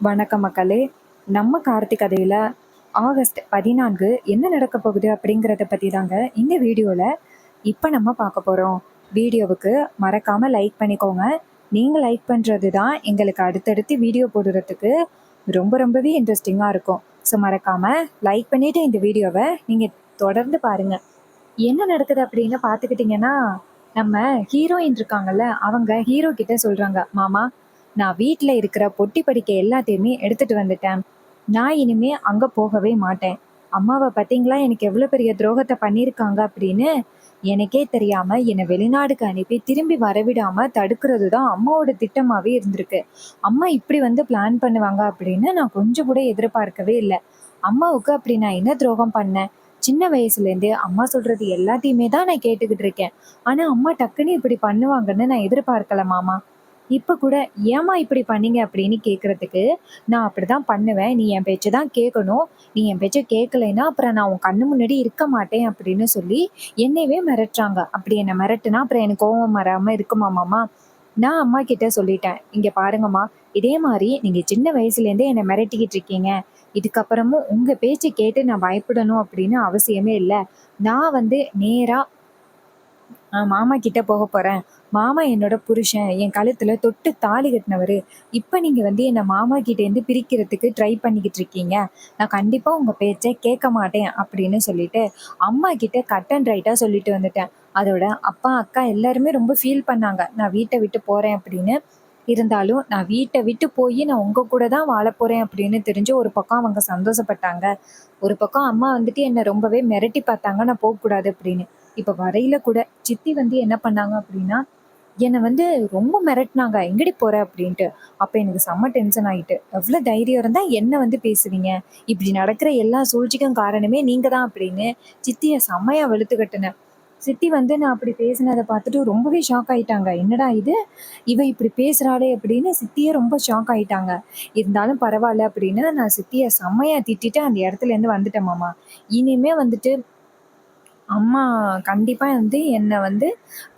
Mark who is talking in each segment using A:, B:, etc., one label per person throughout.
A: வணக்கம் மக்களே. நம்ம கார்த்திக் கதையில் ஆகஸ்ட் 14 என்ன நடக்க போகுது அப்படிங்கிறத பற்றி தாங்க இந்த வீடியோவில் இப்போ நம்ம பார்க்க போகிறோம். வீடியோவுக்கு மறக்காமல் லைக் பண்ணிக்கோங்க. நீங்கள் லைக் பண்ணுறது தான் எங்களுக்கு அடுத்தடுத்து வீடியோ போடுறதுக்கு ரொம்பவே இன்ட்ரெஸ்டிங்காக இருக்கும். ஸோ மறக்காமல் லைக் பண்ணிவிட்டு இந்த வீடியோவை நீங்கள் தொடர்ந்து பாருங்கள். என்ன நடக்குது அப்படின்னு பார்த்துக்கிட்டிங்கன்னா, நம்ம ஹீரோயின் இருக்காங்கல்ல, அவங்க ஹீரோ கிட்ட சொல்கிறாங்க, மாமா நான் வீட்டில் இருக்கிற பொட்டி படிக்க எல்லாத்தையுமே எடுத்துட்டு வந்துட்டேன். நான் இனிமே அங்கே போகவே மாட்டேன். அம்மாவை பார்த்தீங்களா எனக்கு எவ்வளோ பெரிய துரோகத்தை பண்ணியிருக்காங்க அப்படின்னு எனக்கே தெரியாம என்னை வெளிநாடுக்கு அனுப்பி திரும்பி வரவிடாம தடுக்கிறது தான் அம்மாவோட திட்டமாவே இருந்திருக்கு. அம்மா இப்படி வந்து பிளான் பண்ணுவாங்க அப்படின்னு நான் கொஞ்சம் கூட எதிர்பார்க்கவே இல்லை. அம்மாவுக்கு அப்படி நான் என்ன துரோகம் பண்ணேன்? சின்ன வயசுலேருந்தே அம்மா சொல்றது எல்லாத்தையுமே தான் நான் கேட்டுக்கிட்டு இருக்கேன். ஆனா அம்மா டக்குன்னு இப்படி பண்ணுவாங்கன்னு நான் எதிர்பார்க்கல மாமா. இப்ப கூட ஏம்மா இப்படி பண்ணீங்க அப்படின்னு கேட்கறதுக்கு, நான் அப்படிதான் பண்ணுவேன். நீ என் பேச்ச தான் கேட்கணும். நீ என் பேச்ச கேட்கலைன்னா அப்புறம் நான் உன் கண்ணு முன்னாடி இருக்க மாட்டேன் அப்படின்னு சொல்லி என்னையவே மிரட்டுறாங்க. அப்படி என்ன மிரட்டுனா அப்புறம் எனக்கு கோவம் வராம இருக்குமா மாமா? நான் அம்மா கிட்ட சொல்லிட்டேன். இங்க பாருங்கம்மா, இதே மாதிரி நீங்க சின்ன வயசுலேருந்தே என்னை மிரட்டிக்கிட்டு இருக்கீங்க. இதுக்கப்புறமும் உங்க பேச்ச கேட்டு நான் பயப்படணும் அப்படின்னு அவசியமே இல்லை. நான் வந்து நேரா மாமா கிட்ட போக போறேன். மாமா என்னோட புருஷன். என் கழுத்துல தொட்டு தாலி கட்டினவரு. இப்ப நீங்க வந்து என்ன மாமா கிட்ட இருந்து பிரிக்கிறதுக்கு ட்ரை பண்ணிக்கிட்டு இருக்கீங்க. நான் கண்டிப்பா உங்க பேச்சை கேட்க மாட்டேன் அப்படின்னு சொல்லிட்டு அம்மா கிட்ட கட் அண்ட் ரைட்டா சொல்லிட்டு வந்துட்டேன். அதோட அப்பா அக்கா எல்லாருமே ரொம்ப ஃபீல் பண்ணாங்க, நான் வீட்டை விட்டு போறேன் அப்படின்னு. இருந்தாலும் நான் வீட்டை விட்டு போய் நான் உங்க கூட தான் வாழ போறேன் அப்படின்னு தெரிஞ்சு ஒரு பக்கம் அவங்க சந்தோஷப்பட்டாங்க. ஒரு பக்கம் அம்மா வந்துட்டு என்னை ரொம்பவே மிரட்டி பார்த்தாங்க, நான் போகக்கூடாது அப்படின்னு. இப்போ வரையில கூட சித்தி வந்து என்ன பண்ணாங்க அப்படின்னா, என்னை வந்து ரொம்ப மிரட்டினாங்க, எங்கடி போற அப்படின்ட்டு. அப்போ எனக்கு செம்ம டென்ஷன் ஆயிட்டு. எவ்வளோ தைரியம் இருந்தால் என்ன வந்து பேசுவீங்க? இப்படி நடக்கிற எல்லா சூழ்ச்சிக்கும் காரணமே நீங்க தான் அப்படின்னு சித்தியை செம்மையா வெளுத்து கட்டுனேன். சித்தி வந்து நான் அப்படி பேசினதை பார்த்துட்டு ரொம்பவே ஷாக் ஆயிட்டாங்க. என்னடா இது, இவ இப்படி பேசுறாளே அப்படின்னு சித்தியே ரொம்ப ஷாக் ஆயிட்டாங்க. இருந்தாலும் பரவாயில்ல அப்படின்னு நான் சித்தியை செம்மையா திட்டிட்டு அந்த இடத்துல இருந்து வந்துட்டேன் மாமா. இனிமே வந்துட்டு அம்மா கண்டிப்பா வந்து என்ன வந்து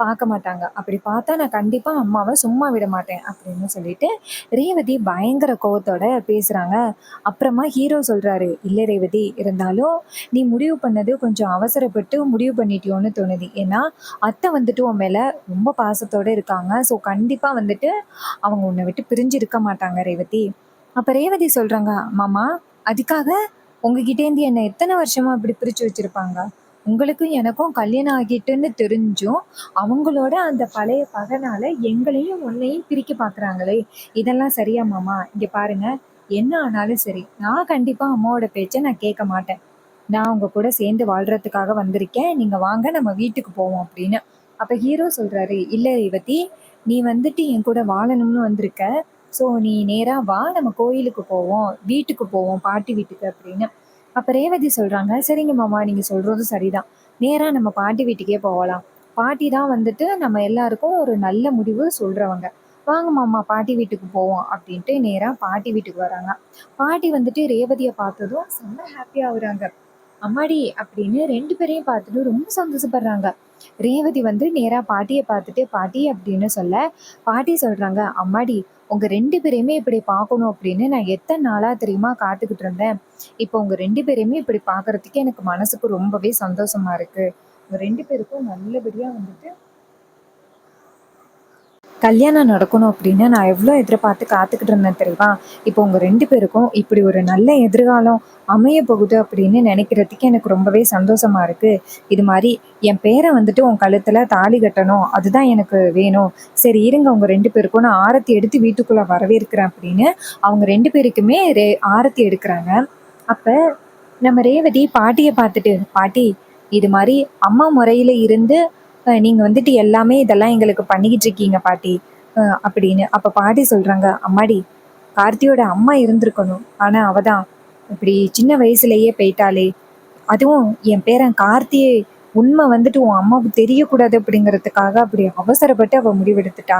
A: பார்க்க மாட்டாங்க. அப்படி பார்த்தா நான் கண்டிப்பா அம்மாவ சும்மா விட மாட்டேன் அப்படின்னு சொல்லிட்டு ரேவதி பயங்கர கோவத்தோட பேசுறாங்க. அப்புறமா ஹீரோ சொல்றாரு, "இல்ல ரேவதி, இருந்தாலும் நீ முடிவு பண்ணது கொஞ்சம் அவசரப்பட்டு முடிவு பண்ணிட்டியோன்னு தோணுது. ஏன்னா அத்தை வந்துட்டு உன் மேல ரொம்ப பாசத்தோட இருக்காங்க. ஸோ கண்டிப்பா வந்துட்டு அவங்க உன்னை விட்டு பிரிஞ்சு இருக்க மாட்டாங்க ரேவதி." அப்ப ரேவதி சொல்றாங்க, "மாமா, அதுக்காக உங்ககிட்டேருந்து என்ன எத்தனை வருஷமா இப்படி பிரிச்சு வச்சிருப்பாங்க? உங்களுக்கும் எனக்கும் கல்யாணம் ஆகிட்டுன்னு தெரிஞ்சும் அவங்களோட அந்த பழைய பகைனால எங்களையும் உன்னையும் பிரிக்க பார்க்குறாங்களே, இதெல்லாம் சரியா மாமா? இங்க பாருங்க, என்ன ஆனாலும் சரி, நான் கண்டிப்பா அம்மாவோட பேச்சை நான் கேட்க மாட்டேன். நான் உங்க கூட சேர்ந்து வாழ்றதுக்காக வந்திருக்கேன். நீங்க வாங்க நம்ம வீட்டுக்கு போவோம் அப்படின்னு." அப்ப ஹீரோ சொல்றாரு, "இல்ல ரேவதி, நீ வந்துட்டு என் கூட வாழணும்னு வந்திருக்க. ஸோ நீ நேரா வா, நம்ம கோயிலுக்கு போவோம், வீட்டுக்கு போவோம், பாட்டி வீட்டுக்கு" அப்படின்னு. அப்ப ரேவதி சொல்றாங்க, "சரிங்க மாமா, நீங்க சொல்றதும் சரிதான். நேரா நம்ம பாட்டி வீட்டுக்கே போகலாம். பாட்டி தான் வந்துட்டு நம்ம எல்லாருக்கும் ஒரு நல்ல முடிவு சொல்றவங்க. வாங்க மாமா, பாட்டி வீட்டுக்கு போவோம்" அப்படின்ட்டு நேரா பாட்டி வீட்டுக்கு வராங்க. பாட்டி வந்துட்டு ரேவதியை பார்த்ததும் செம்ம ஹாப்பியா ஆகுறாங்க. அம்மாடி அப்படின்னு 2 பேரையும் பார்த்துட்டு ரொம்ப சந்தோஷப்படுறாங்க. ரேவதி வந்து நேரா பாட்டியை பார்த்துட்டு, "பாட்டி" அப்படின்னு சொல்ல, பாட்டி சொல்றாங்க, "அம்மாடி, உங்க 2 பேரையுமே இப்படி பார்க்கணும் அப்படின்னு நான் எத்தனை நாளா தெரியுமா காத்துக்கிட்டு இருந்தேன். இப்போ உங்க 2 பேரையுமே இப்படி பார்க்கறதுக்கு எனக்கு மனசுக்கு ரொம்பவே சந்தோஷமா இருக்கு. உங்க 2 பேருக்கும் நல்லபடியா வந்துட்டு கல்யாணம் நடக்கணும் அப்படின்னு நான் எவ்வளோ எதிர்பார்த்து காத்துக்கிட்டு இருந்தேன் தெரியுமா? இப்போ உங்க 2 பேருக்கும் இப்படி ஒரு நல்ல எதிர்காலம் அமைய போகுது அப்படின்னு நினைக்கிறதுக்கு எனக்கு ரொம்பவே சந்தோஷமா இருக்கு. இது மாதிரி என் பேரை வந்துட்டு உன் கழுத்துல தாலி கட்டணும், அதுதான் எனக்கு வேணும். சரி இருங்க, உங்க 2 பேருக்கும் நான் ஆரத்தி எடுத்து வீட்டுக்குள்ள வரவேற்கிறேன் அப்படின்னு அவங்க 2 பேருக்குமே ஆரத்தி எடுக்கிறாங்க. அப்ப நம்ம ரேவதி பாட்டியை பார்த்துட்டு, "பாட்டி, இது மாதிரி அம்மா முறையில இருந்து நீங்க வந்துட்டு எல்லாமே இதெல்லாம் எங்களுக்கு பண்ணிக்கிட்டு இருக்கீங்க பாட்டி" அப்படின்னு. அப்ப பாட்டி சொல்றாங்க, "அம்மாடி, கார்த்தியோட அம்மா இருந்திருக்கணும். ஆனா அவ தான் இப்படி சின்ன வயசுலயே போயிட்டாளே. அதுவும் என் பேரன் கார்த்தியே உண்மை வந்துட்டு உன் அம்மாவுக்கு தெரியக்கூடாது அப்படிங்கிறதுக்காக அப்படி அவசரப்பட்டு அவ முடிவெடுத்துட்டா."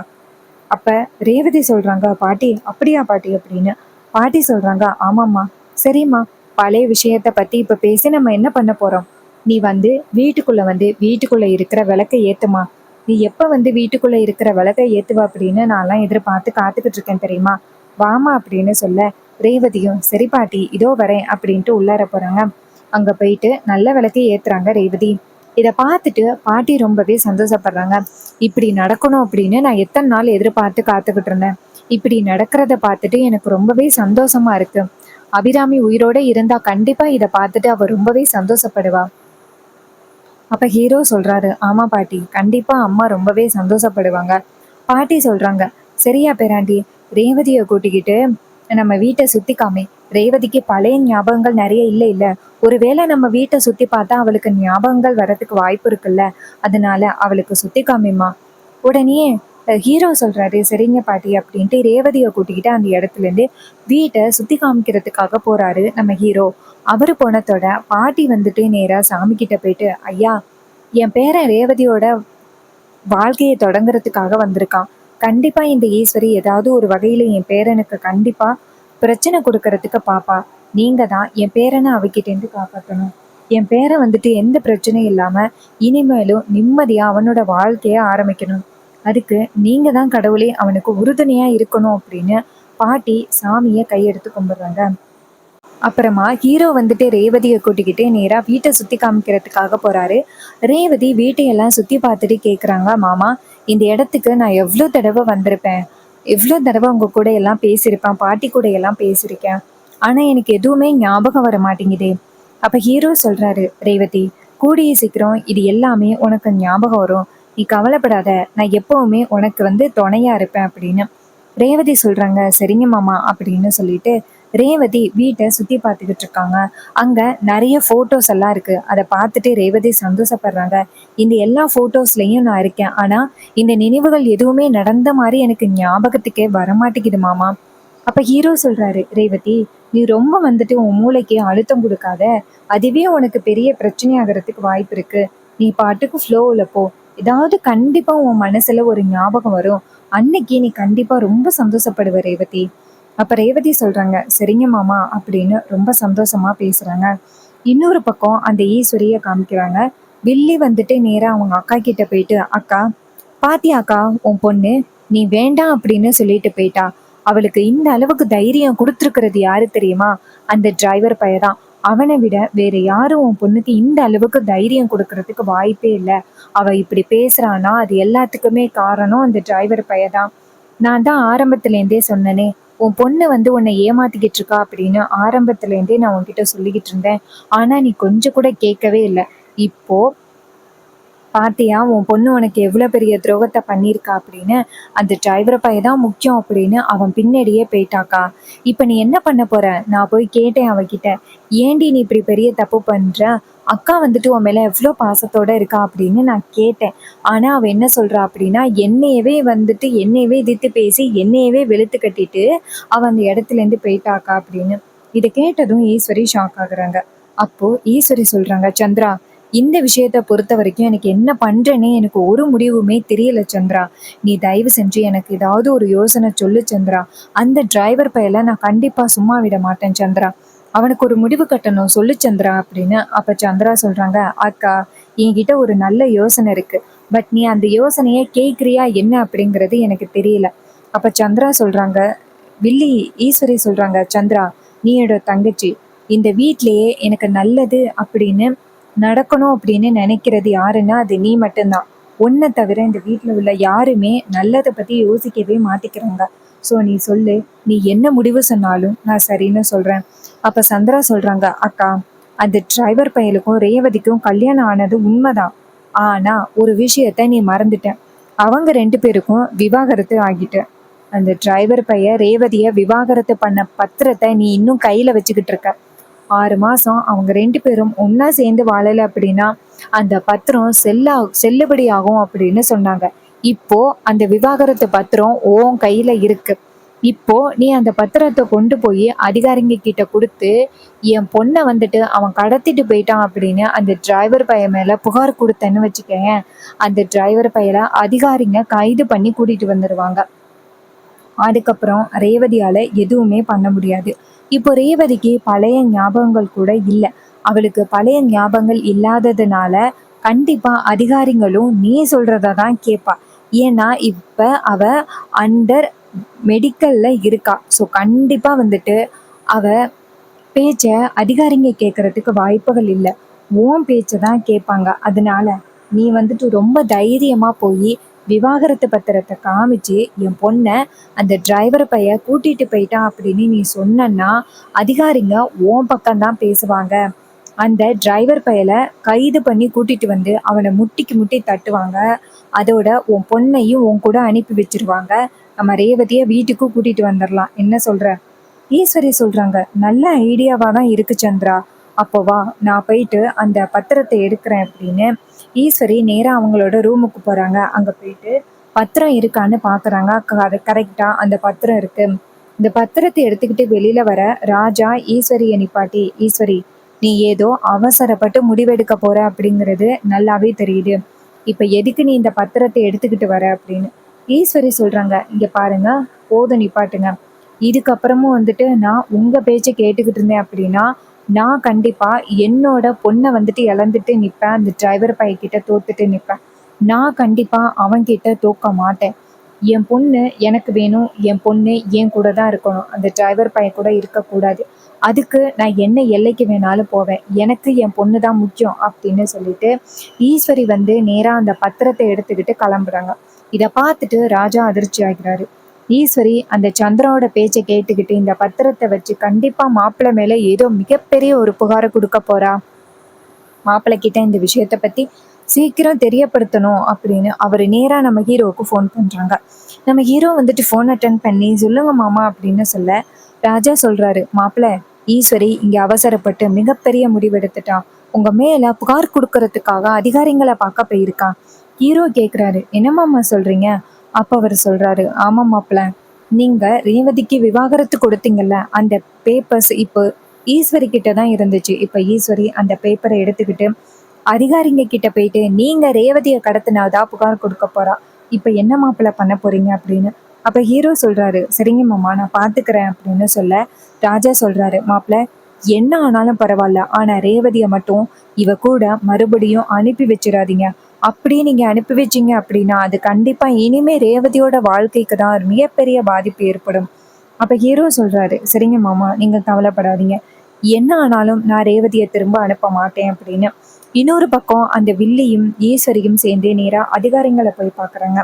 A: அப்ப ரேவதி சொல்றாங்க, "பாட்டி, அப்படியா பாட்டி?" அப்படின்னு. பாட்டி சொல்றாங்க, "ஆமாம்மா. சரிம்மா, பழைய விஷயத்த பத்தி இப்ப பேசி நம்ம என்ன பண்ண போறோம்? நீ வந்து வீட்டுக்குள்ள இருக்கிற விளக்க ஏத்துமா. நீ எப்ப வந்து வீட்டுக்குள்ள இருக்கிற விளக்க ஏத்துவ அப்படின்னு நான்லாம் எதிர்பார்த்து காத்துக்கிட்டு இருக்கேன் தெரியுமா? வாமா" அப்படின்னு சொல்ல, ரேவதியும் சரி பாட்டி இதோ வரேன் அப்படின்ட்டு உள்ளார போறாங்க. அங்க போயிட்டு நல்ல விளக்கு ஏத்துறாங்க ரேவதி. இதை பார்த்துட்டு பாட்டி ரொம்பவே சந்தோஷப்படுறாங்க. இப்படி நடக்கணும் அப்படின்னு நான் எத்தனை நாள் எதிர்பார்த்து காத்துக்கிட்டு இருந்தேன். இப்படி நடக்கிறத பார்த்துட்டு எனக்கு ரொம்பவே சந்தோஷமா இருக்கு. அபிராமி உயிரோட இருந்தா கண்டிப்பா இதை பார்த்துட்டு அவ ரொம்பவே சந்தோஷப்படுவா. அப்ப ஹீரோ சொல்றாரு, ஆமா பாட்டி, கண்டிப்பா அம்மா ரொம்பவே சந்தோஷப்படுவாங்க. பாட்டி சொல்றாங்க, சரியா பேராண்டி, ரேவதியை கூட்டிக்கிட்டு நம்ம வீட்டை சுத்தி காமி. ரேவதிக்கு பழைய ஞாபகங்கள் நிறைய இல்ல. ஒருவேளை நம்ம வீட்டை சுத்தி பார்த்தா அவளுக்கு ஞாபகங்கள் வர்றதுக்கு வாய்ப்பு இருக்குல்ல, அதனால அவளுக்கு சுத்தி காமிமா. உடனே ஹீரோ சொல்றாரு, சரிங்க பாட்டி அப்படின்ட்டு ரேவதியை கூட்டிக்கிட்டு அந்த இடத்துல இருந்து வீட்டை சுத்தி காமிக்கிறதுக்காக போறாரு நம்ம ஹீரோ. அவரு போனதோட பாட்டி வந்துட்டு நேரா சாமி கிட்ட போயிட்டு, ஐயா, என் பேரன் ரேவதியோட வாழ்க்கையை தொடங்குறதுக்காக வந்திருக்கான். கண்டிப்பா இந்த ஈஸ்வரி ஏதாவது ஒரு வகையில என் பேரனுக்கு கண்டிப்பா பிரச்சனை கொடுக்கறதுக்கு பாப்பா. நீங்க தான் என் பேரனை அவகிட்ட இருந்து காப்பாற்றணும். என் பேரன் வந்துட்டு எந்த பிரச்சனையும் இல்லாம இனிமேலும் நிம்மதியா அவனோட வாழ்க்கைய ஆரம்பிக்கணும். அதுக்கு நீங்க தான் கடவுளே அவனுக்கு உறுதுணையா இருக்கணும் அப்படின்னு பாட்டி சாமியை கையெடுத்து கும்பிடுறாங்க. அப்புறமா ஹீரோ வந்துட்டு ரேவதியை கூட்டிக்கிட்டு நேரா வீட்டை சுத்தி காமிக்கிறதுக்காக போறாரு. ரேவதி வீட்டையெல்லாம் சுத்தி பார்த்துட்டு கேக்குறாங்க, மாமா, இந்த இடத்துக்கு நான் எவ்வளோ தடவை வந்திருப்பேன், எவ்வளோ தடவை உங்க கூட எல்லாம் பேசியிருப்பேன், பாட்டி கூட எல்லாம் பேசியிருக்கேன், ஆனா எனக்கு எதுவுமே ஞாபகம் வர மாட்டேங்குதே. அப்ப ஹீரோ சொல்றாரு, ரேவதி, கூடிய சீக்கிரம் இது எல்லாமே உனக்கு ஞாபகம் வரும், நீ கவலைப்படாத, நான் எப்பவுமே உனக்கு துணையா இருப்பேன் அப்படின்னு. ரேவதி சொல்றாங்க, சரிங்க மாமா அப்படின்னு சொல்லிட்டு ரேவதி வீட்டை சுத்தி பார்த்துக்கிட்டு இருக்காங்க. அங்க நிறைய போட்டோஸ் எல்லாம் இருக்கு. அதை பார்த்துட்டு ரேவதி சந்தோஷப்படுறாங்க. இந்த எல்லா போட்டோஸ்லயும் நான் இருக்கேன், ஆனா இந்த நினைவுகள் எதுவுமே நடந்த மாதிரி எனக்கு ஞாபகத்துக்கே வரமாட்டேங்குது மாமா. அப்ப ஹீரோ சொல்றாரு, ரேவதி, நீ ரொம்ப உன் மூளைக்கு அழுத்தம் கொடுக்காத, அதுவே உனக்கு பெரிய பிரச்சனையாகிறதுக்கு வாய்ப்பு இருக்கு. நீ பாட்டுக்கு ஃப்ளோவில் போ, ஏதாவது கண்டிப்பா உன் மனசுல ஒரு ஞாபகம் வரும், அன்னைக்கு நீ கண்டிப்பா ரொம்ப சந்தோஷப்படுவ ரேவதி. அப்ப ரேவதி சொல்றாங்க, சரிங்க மாமா அப்படின்னு ரொம்ப சந்தோஷமா பேசுறாங்க. இன்னொரு பக்கம் அந்த ஈஸ்வரிய காமிக்கிறாங்க. வில்லி நேரா அவங்க அக்கா கிட்ட போயிட்டு, அக்கா, பாத்தியாக்கா உன் பொண்ணு, நீ வேண்டாம் அப்படின்னு சொல்லிட்டு போயிட்டா. அவளுக்கு இந்த அளவுக்கு தைரியம் கொடுத்துருக்கிறது யாரு தெரியுமா? அந்த டிரைவர் பையதான். அவனை விட வேற யாரும் உன் பொண்ணுக்கு இந்த அளவுக்கு தைரியம் கொடுக்கறதுக்கு வாய்ப்பே இல்லை. அவ இப்படி பேசுறானா அது எல்லாத்துக்குமே காரணம் அந்த டிரைவர் பையதான். நான் தான் ஆரம்பத்துல இருந்தே சொன்னனே, உன் பொண்ணு உன்னை ஏமாத்திக்கிட்டு இருக்கா அப்படின்னு ஆரம்பத்துல இருந்தே நான் உன்கிட்ட சொல்லிக்கிட்டு இருந்தேன். ஆனா நீ கொஞ்சம் கூட கேட்கவே இல்லை. இப்போ பாத்தியா உன் பொண்ணு உனக்கு எவ்வளவு பெரிய துரோகத்தை பண்ணியிருக்கா அப்படின்னு. அந்த டிரைவர் பையன் தான் முக்கியம் அப்படின்னு அவன் பின்னாடியே போயிட்டாக்கா. இப்ப நீ என்ன பண்ண போற? நான் போய் கேட்டேன் அவகிட்ட, ஏண்டி நீ இப்படி பெரிய தப்பு பண்ற, அக்கா உன் மேல எவ்வளவு பாசத்தோட இருக்கா அப்படின்னு நான் கேட்டேன். ஆனா அவ என்ன சொல்றா அப்படின்னா, என்னையவே எதிர்த்து பேசி என்னையவே வெளுத்து கட்டிட்டு அவ அந்த இடத்துல இருந்து போயிட்டாக்கா அப்படின்னு. இதை கேட்டதும் ஈஸ்வரி ஷாக் ஆகுறாங்க. அப்போ ஈஸ்வரி சொல்றாங்க, சந்திரா, இந்த விஷயத்த பொறுத்த வரைக்கும் எனக்கு என்ன பண்றேனே எனக்கு ஒரு முடிவுமே தெரியல சந்திரா. நீ தயவு செஞ்சு எனக்கு ஏதாவது ஒரு யோசனை சொல்லு சந்திரா. அந்த டிரைவர் பையல நான் கண்டிப்பா சும்மா விட மாட்டேன் சந்திரா. அவனுக்கு ஒரு முடிவு கட்டணும், சொல்லு சந்திரா அப்படின்னு. அப்ப சந்திரா சொல்றாங்க, அக்கா, என்கிட்ட ஒரு நல்ல யோசனை இருக்கு. பட் நீ அந்த யோசனையை கேட்குறியா என்ன அப்படிங்கிறது எனக்கு தெரியல. அப்ப சந்திரா சொல்றாங்க, வில்லி ஈஸ்வரி சொல்றாங்க, சந்திரா, நீ என்னோட தங்கச்சி. இந்த வீட்லயே எனக்கு நல்லது அப்படின்னு நடக்கணும் அப்படின்னு நினைக்கிறது யாருன்னா அது நீ மட்டும்தான். உன்னை தவிர இந்த வீட்டில் உள்ள யாருமே நல்லதை பற்றி யோசிக்கவே மாட்டிக்கிறாங்க. ஸோ நீ சொல்லு, நீ என்ன முடிவு சொன்னாலும் நான் சரின்னு சொல்கிறேன். அப்போ சந்திரா சொல்கிறாங்க, அக்கா, அந்த டிரைவர் பையலுக்கும் ரேவதிக்கும் கல்யாணம் ஆனது உண்மைதான். ஆனால் ஒரு விஷயத்த நீ மறந்துட்டேன். அவங்க 2 பேருக்கும் விவாகரத்து ஆகிட்ட. அந்த டிரைவர் பையன் ரேவதியை விவாகரத்து பண்ண பத்திரத்தை நீ இன்னும் கையில் வச்சுக்கிட்டு இருக்க. 6 மாசம் அவங்க 2 பேரும் ஒன்னா சேர்ந்து வாழல அப்படின்னா அந்த பத்திரம் செல்லுபடி ஆகும் அப்படின்னு சொன்னாங்க. இப்போ அந்த விவாகரத்து பத்திரம் உன் கையில இருக்கு. இப்போ நீ அந்த பத்திரத்தை கொண்டு போய் அதிகாரிங்க கிட்ட கொடுத்து, என் பொண்ணை அவன் கடத்திட்டு போயிட்டான் அப்படின்னு அந்த டிரைவர் பையன் மேல புகார் கொடுத்தேன்னு வச்சுக்கேன், அந்த டிரைவர் பையலை அதிகாரிங்க கைது பண்ணி கூட்டிட்டு வந்துடுவாங்க. அதுக்கப்புறம் ரேவதியால எதுவுமே பண்ண முடியாது. இப்போ ரேவதிக்கு பழைய ஞாபகங்கள் கூட இல்லை. அவளுக்கு பழைய ஞாபகங்கள் இல்லாததுனால கண்டிப்பா அதிகாரிகளும் நீ சொல்றத தான் கேட்பா. ஏன்னா இப்ப அவ அண்டர் மெடிக்கல்ல இருக்கா. ஸோ கண்டிப்பா அவ பேச்ச அதிகாரிங்க கேட்கறதுக்கு வாய்ப்புகள் இல்ல. உன் பேச்ச தான் கேட்பாங்க. அதனால நீ வந்துட்டு ரொம்ப தைரியமா போயி விவாகரத்து பத்திரத்த காமிச்சு, என் பொண்ண அந்த டிரைவர் பையன் கூட்டிட்டு போயிட்டான் அப்படின்னு நீ சொன்னன்னா, அதிகாரிங்க உன் பக்கம் தான் பேசுவாங்க. அந்த டிரைவர் பயல கைது பண்ணி கூட்டிட்டு வந்து அவன முட்டிக்கு முட்டி தட்டுவாங்க. அதோட உன் பொண்ணையும் உன் கூட அனுப்பி வச்சுருவாங்க. நம்ம ரேவதிய வீட்டுக்கு கூட்டிட்டு வந்துரலாம். என்ன சொல்ற? ஈஸ்வரி சொல்றாங்க, நல்ல ஐடியாவா தான் இருக்கு சந்திரா. அப்போ வா, நான் போயிட்டு அந்த பத்திரத்தை எடுக்கிறேன் அப்படின்னு ஈஸ்வரி நேரா அவங்களோட ரூமுக்கு போறாங்க. அங்க போயிட்டு பத்திரம் இருக்கான்னு பாக்குறாங்க. அது கரெக்டா அந்த பத்திரம் இருக்கு. இந்த பத்திரத்தை எடுத்துக்கிட்டு வெளியில வர ராஜா ஈஸ்வரியை நிப்பாட்டி, ஈஸ்வரி, நீ ஏதோ அவசரப்பட்டு முடிவெடுக்க போற அப்படிங்கிறது நல்லாவே தெரியுது. இப்ப எதுக்கு நீ இந்த பத்திரத்தை எடுத்துக்கிட்டு வர அப்படின்னு ஈஸ்வரி சொல்றாங்க, இங்க பாருங்க, போதும் நிப்பாட்டுங்க. இதுக்கப்புறமும் வந்துட்டு நான் உங்க பேச்சை கேட்டுக்கிட்டு இருந்தேன் அப்படின்னா, நான் கண்டிப்பா என்னோட பொண்ணை வந்துட்டு இழந்துட்டு நிப்பேன். அந்த டிரைவர் பையன்கிட்ட தோத்துட்டு நிப்பேன். நான் கண்டிப்பா அவன்கிட்ட தோக்க மாட்டேன். என் பொண்ணு எனக்கு வேணும். என் பொண்ணு என் கூட தான் இருக்கணும். அந்த டிரைவர் பையன் கூட இருக்கக்கூடாது. அதுக்கு நான் என்ன எல்லைக்கு வேணாலும் போவேன். எனக்கு என் பொண்ணு தான் முக்கியம் அப்படின்னு சொல்லிட்டு ஈஸ்வரி வந்து நேரா அந்த பத்திரத்தை எடுத்துக்கிட்டு கிளம்புறாங்க. இதை பார்த்துட்டு ராஜா அதிர்ச்சி ஆகிறாரு. ஈஸ்வரி அந்த சந்திராவோட பேச்சை கேட்டுக்கிட்டு இந்த பத்திரத்தை வச்சு கண்டிப்பா மாப்பிள்ளை மேல ஏதோ மிகப்பெரிய ஒரு புகாரை கொடுக்க போறா. மாப்பிள்ளை கிட்ட இந்த விஷயத்த பத்தி சீக்கிரம் தெரியப்படுத்தணும் அப்படின்னு அவர் நேரா நம்ம ஹீரோவுக்கு ஃபோன் பண்றாங்க. நம்ம ஹீரோ வந்துட்டு ஃபோன் அட்டன் பண்ணி, சொல்லுங்க மாமா அப்படின்னு சொல்ல, ராஜா சொல்றாரு, மாப்பிள்ளை, ஈஸ்வரி இங்க அவசரப்பட்டு மிகப்பெரிய முடிவெடுத்துட்டான். உங்க மேல புகார் கொடுக்கறதுக்காக அதிகாரிங்களை பார்க்க போயிருக்கான். ஹீரோ கேக்குறாரு, என்ன மாமா சொல்றீங்க? அப்ப அவர் சொல்றாரு, ஆமா மாப்பிள்ளை, நீங்க ரேவதிக்கு விவாகரத்து கொடுத்தீங்கல்ல, அந்த பேப்பர்ஸ் இப்போ ஈஸ்வரி கிட்ட தான் இருந்துச்சு. இப்ப ஈஸ்வரி அந்த பேப்பரை எடுத்துக்கிட்டு அதிகாரிங்க கிட்ட போயிட்டு, நீங்க ரேவதியை கடத்தினாதா புகார் கொடுக்க போறா. இப்ப என்ன மாப்பிள்ளை பண்ண போறீங்க அப்படின்னு. அப்ப ஹீரோ சொல்றாரு, சரிங்க மாமா, நான் பாத்துக்கிறேன் அப்படின்னு சொல்ல, ராஜா சொல்றாரு, மாப்பிள்ளை, என்ன ஆனாலும் பரவாயில்ல, ஆனா ரேவதியை மட்டும் இவ கூட மறுபடியும் அனுப்பி வச்சிடாதீங்க. அப்படி நீங்க அனுப்பி வச்சீங்க அப்படின்னா அது கண்டிப்பா இனிமே ரேவதியோட வாழ்க்கைக்கு தான் ஒரு மிகப்பெரிய பாதிப்பு ஏற்படும். அப்ப ஹீரோ சொல்றாரு, சரிங்க மாமா, நீங்க கவலைப்படாதீங்க, என்ன ஆனாலும் நான் ரேவதியை திரும்ப அனுப்ப மாட்டேன் அப்படின்னு. இன்னொரு பக்கம் அந்த வில்லியும் ஈஸ்வரியும் சேர்ந்து நேரா அதிகாரிங்களை போய் பாக்குறாங்க.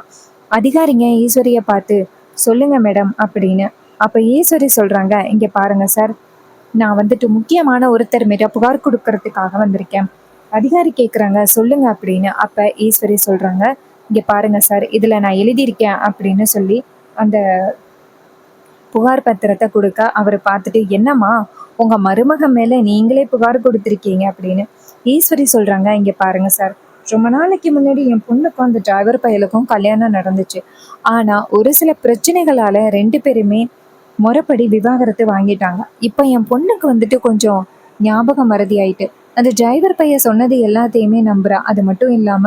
A: அதிகாரிங்க ஈஸ்வரிய பார்த்து, சொல்லுங்க மேடம் அப்படின்னு. அப்ப ஈஸ்வரி சொல்றாங்க, இங்க பாருங்க சார், நான் வந்துட்டு முக்கியமான ஒருத்தர் மீது புகார் கொடுக்கறதுக்காக வந்திருக்கேன். அதிகாரி கேட்குறாங்க, சொல்லுங்க அப்படின்னு. அப்ப ஈஸ்வரி சொல்றாங்க, இங்க பாருங்க சார், இதுல நான் எழுதியிருக்கேன் அப்படின்னு சொல்லி அந்த புகார் பத்திரத்தை கொடுக்க அவர் பார்த்துட்டு, என்னம்மா, உங்க மருமக மேல நீங்களே புகார் கொடுத்துருக்கீங்க அப்படின்னு. ஈஸ்வரி சொல்றாங்க, இங்க பாருங்க சார், ரொம்ப நாளைக்கு முன்னாடி என் பொண்ணுக்கும் அந்த டிரைவர் பயலுக்கும் கல்யாணம் நடந்துச்சு. ஆனா ஒரு சில பிரச்சனைகளால 2 பேருமே முறைப்படி விவாகரத்து வாங்கிட்டாங்க. இப்ப என் பொண்ணுக்கு வந்துட்டு கொஞ்சம் ஞாபகம் மறதி ஆயிட்டு. அந்த டிரைவர் பையன் சொன்னது எல்லாத்தையுமே நம்புறா. அது மட்டும் இல்லாம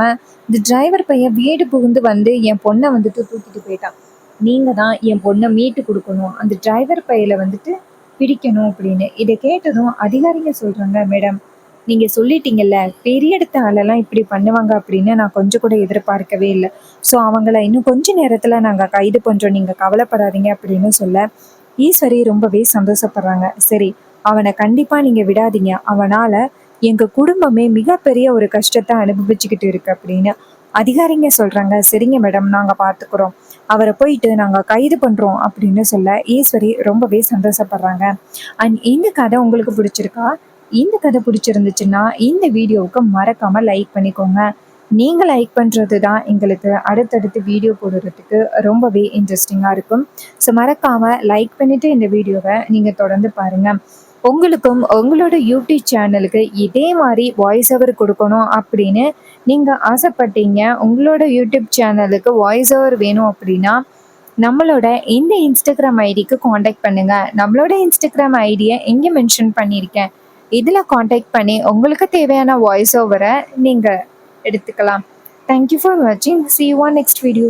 A: இந்த டிரைவர் பையன் வீடு புகுந்து வந்து என் பொண்ணை வந்துட்டு தூக்கிட்டு போயிட்டான். நீங்க தான் என் பொண்ணை மீட்டு கொடுக்கணும். அந்த டிரைவர் பையில வந்துட்டு பிடிக்கணும் அப்படின்னு. இதை கேட்டதும் அதிகாரிங்க சொல்றாங்க, மேடம், நீங்க சொல்லிட்டீங்கல்ல, பெரிய இடத்த ஆளெல்லாம் இப்படி பண்ணுவாங்க அப்படின்னு நான் கொஞ்சம் கூட எதிர்பார்க்கவே இல்லை. ஸோ அவங்கள இன்னும் கொஞ்ச நேரத்துல நாங்க கைது பண்றோம், நீங்க கவலைப்படாதீங்க அப்படின்னு சொல்ல ஈஸ்வரி ரொம்பவே சந்தோஷப்படுறாங்க. சரி, அவனை கண்டிப்பா நீங்க விடாதீங்க. அவனால எங்க குடும்பமே மிகப்பெரிய ஒரு கஷ்டத்தை அனுபவிச்சுக்கிட்டு இருக்கு அப்படின்னு அதிகாரிங்க சொல்றாங்க. சரிங்க மேடம், நாங்க பாத்துக்கிறோம், அவரை போயிட்டு நாங்க கைது பண்றோம் அப்படின்னு சொல்ல ஈஸ்வரி ரொம்பவே சந்தோஷப்படுறாங்க. அண்ட் இந்த கதை உங்களுக்கு பிடிச்சிருக்கா? இந்த கதை பிடிச்சிருந்துச்சுன்னா இந்த வீடியோவுக்கு மறக்காம லைக் பண்ணிக்கோங்க. நீங்க லைக் பண்றது தான் எங்களுக்கு அடுத்தடுத்து வீடியோ போடுறதுக்கு ரொம்பவே இன்ட்ரெஸ்டிங்கா இருக்கும். ஸோ மறக்காம லைக் பண்ணிட்டு இந்த வீடியோவை நீங்க தொடர்ந்து பாருங்க. உங்களுக்கும் உங்களோட யூடியூப் சேனலுக்கு இதே மாதிரி வாய்ஸ் ஓவர் கொடுக்கணும் அப்படின்னு நீங்கள் ஆசைப்பட்டீங்க, உங்களோட யூடியூப் சேனலுக்கு வாய்ஸ் ஓவர் வேணும் அப்படின்னா நம்மளோட இந்த இன்ஸ்டாகிராம் ஐடிக்கு காண்டாக்ட் பண்ணுங்கள். நம்மளோட இன்ஸ்டாகிராம் ஐடியை இங்கே மென்ஷன் பண்ணியிருக்கேன். இதில் காண்டாக்ட் பண்ணி உங்களுக்கு தேவையான வாய்ஸ் ஓவரை நீங்கள் எடுத்துக்கலாம். தேங்க்யூ ஃபார் வாட்சிங். See you on next video.